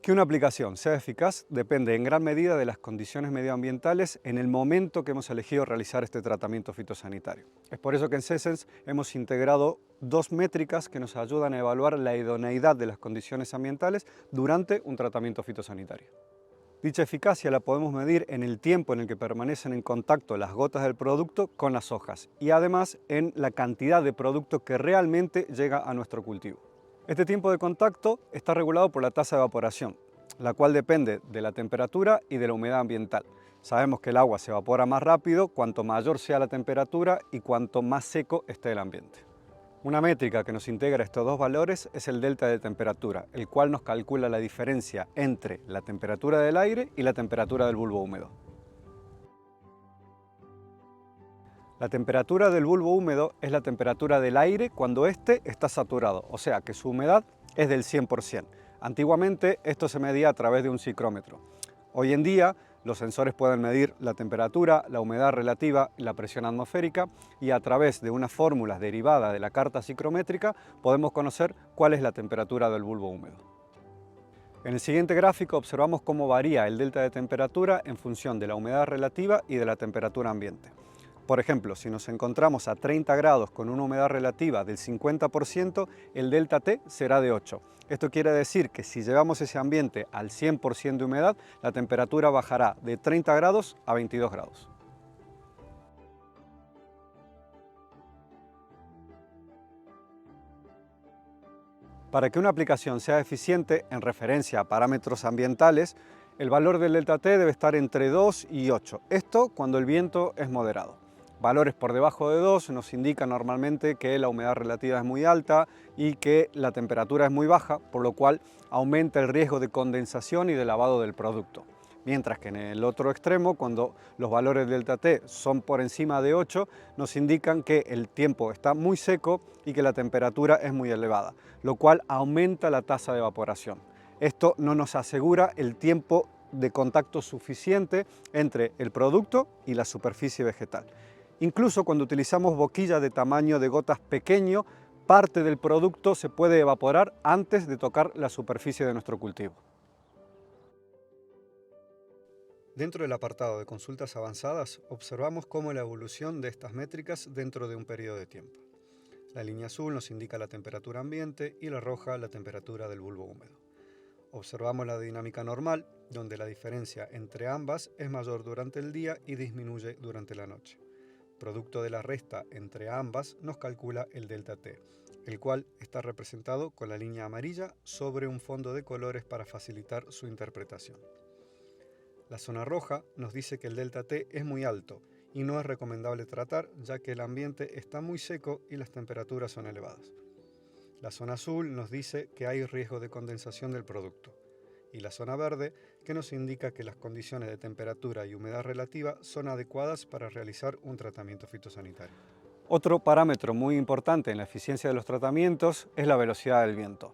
Que una aplicación sea eficaz depende en gran medida de las condiciones medioambientales en el momento que hemos elegido realizar este tratamiento fitosanitario. Es por eso que en SESENS hemos integrado dos métricas que nos ayudan a evaluar la idoneidad de las condiciones ambientales durante un tratamiento fitosanitario. Dicha eficacia la podemos medir en el tiempo en el que permanecen en contacto las gotas del producto con las hojas y además en la cantidad de producto que realmente llega a nuestro cultivo. Este tiempo de contacto está regulado por la tasa de evaporación, la cual depende de la temperatura y de la humedad ambiental. Sabemos que el agua se evapora más rápido cuanto mayor sea la temperatura y cuanto más seco esté el ambiente. Una métrica que nos integra estos dos valores es el delta de temperatura, el cual nos calcula la diferencia entre la temperatura del aire y la temperatura del bulbo húmedo. La temperatura del bulbo húmedo es la temperatura del aire cuando éste está saturado, o sea que su humedad es del 100%. Antiguamente esto se medía a través de un psicrómetro. Hoy en día los sensores pueden medir la temperatura, la humedad relativa y la presión atmosférica y a través de unas fórmulas derivadas de la carta psicrométrica podemos conocer cuál es la temperatura del bulbo húmedo. En el siguiente gráfico observamos cómo varía el delta de temperatura en función de la humedad relativa y de la temperatura ambiente. Por ejemplo, si nos encontramos a 30 grados con una humedad relativa del 50%, el delta T será de 8. Esto quiere decir que si llevamos ese ambiente al 100% de humedad, la temperatura bajará de 30 grados a 22 grados. Para que una aplicación sea eficiente en referencia a parámetros ambientales, el valor del delta T debe estar entre 2 y 8. Esto cuando el viento es moderado. Valores por debajo de 2 nos indican normalmente que la humedad relativa es muy alta y que la temperatura es muy baja, por lo cual aumenta el riesgo de condensación y de lavado del producto. Mientras que en el otro extremo, cuando los valores del delta T son por encima de 8, nos indican que el tiempo está muy seco y que la temperatura es muy elevada, lo cual aumenta la tasa de evaporación. Esto no nos asegura el tiempo de contacto suficiente entre el producto y la superficie vegetal. Incluso cuando utilizamos boquillas de tamaño de gotas pequeño, parte del producto se puede evaporar antes de tocar la superficie de nuestro cultivo. Dentro del apartado de consultas avanzadas, observamos cómo la evolución de estas métricas dentro de un periodo de tiempo. La línea azul nos indica la temperatura ambiente y la roja la temperatura del bulbo húmedo. Observamos la dinámica normal, donde la diferencia entre ambas es mayor durante el día y disminuye durante la noche. Producto de la resta entre ambas nos calcula el delta T, el cual está representado con la línea amarilla sobre un fondo de colores para facilitar su interpretación. La zona roja nos dice que el delta T es muy alto y no es recomendable tratar ya que el ambiente está muy seco y las temperaturas son elevadas. La zona azul nos dice que hay riesgo de condensación del producto. Y la zona verde que nos indica que las condiciones de temperatura y humedad relativa son adecuadas para realizar un tratamiento fitosanitario. Otro parámetro muy importante en la eficiencia de los tratamientos es la velocidad del viento.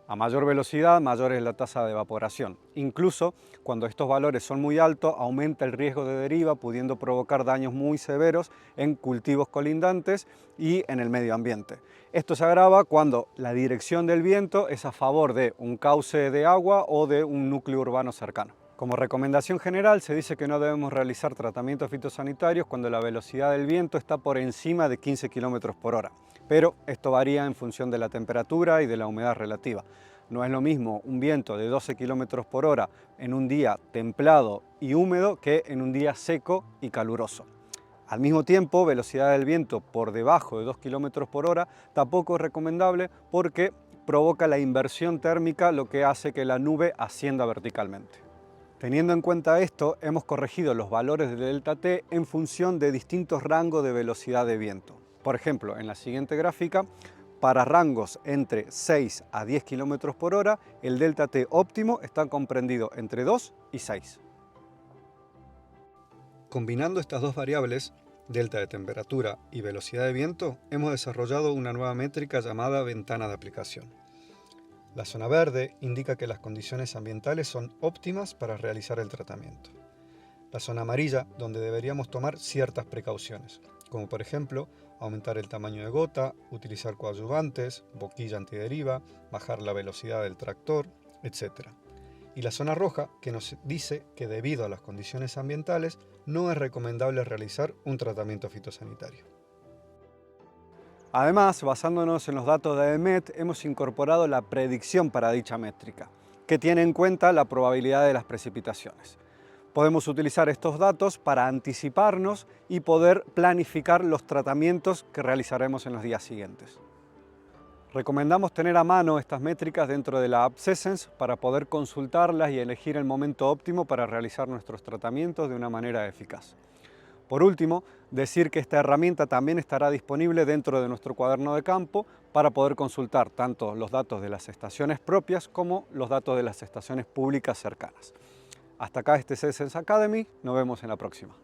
A mayor velocidad, mayor es la tasa de evaporación. Incluso cuando estos valores son muy altos, aumenta el riesgo de deriva, pudiendo provocar daños muy severos en cultivos colindantes y en el medio ambiente. Esto se agrava cuando la dirección del viento es a favor de un cauce de agua o de un núcleo urbano cercano. Como recomendación general se dice que no debemos realizar tratamientos fitosanitarios cuando la velocidad del viento está por encima de 15 km por hora, pero esto varía en función de la temperatura y de la humedad relativa. No es lo mismo un viento de 12 km por hora en un día templado y húmedo que en un día seco y caluroso. Al mismo tiempo, velocidad del viento por debajo de 2 km por hora tampoco es recomendable porque provoca la inversión térmica, lo que hace que la nube ascienda verticalmente. Teniendo en cuenta esto, hemos corregido los valores de delta T en función de distintos rangos de velocidad de viento. Por ejemplo, en la siguiente gráfica, para rangos entre 6 a 10 km por hora, el delta T óptimo está comprendido entre 2 y 6. Combinando estas dos variables, delta de temperatura y velocidad de viento, hemos desarrollado una nueva métrica llamada ventana de aplicación. La zona verde indica que las condiciones ambientales son óptimas para realizar el tratamiento. La zona amarilla, donde deberíamos tomar ciertas precauciones, como por ejemplo aumentar el tamaño de gota, utilizar coadyuvantes, boquilla antideriva, bajar la velocidad del tractor, etc. y la zona roja, que nos dice que debido a las condiciones ambientales no es recomendable realizar un tratamiento fitosanitario. Además, basándonos en los datos de EMET, hemos incorporado la predicción para dicha métrica, que tiene en cuenta la probabilidad de las precipitaciones. Podemos utilizar estos datos para anticiparnos y poder planificar los tratamientos que realizaremos en los días siguientes. Recomendamos tener a mano estas métricas dentro de la app SESENS para poder consultarlas y elegir el momento óptimo para realizar nuestros tratamientos de una manera eficaz. Por último, decir que esta herramienta también estará disponible dentro de nuestro cuaderno de campo para poder consultar tanto los datos de las estaciones propias como los datos de las estaciones públicas cercanas. Hasta acá este SESENS Academy, nos vemos en la próxima.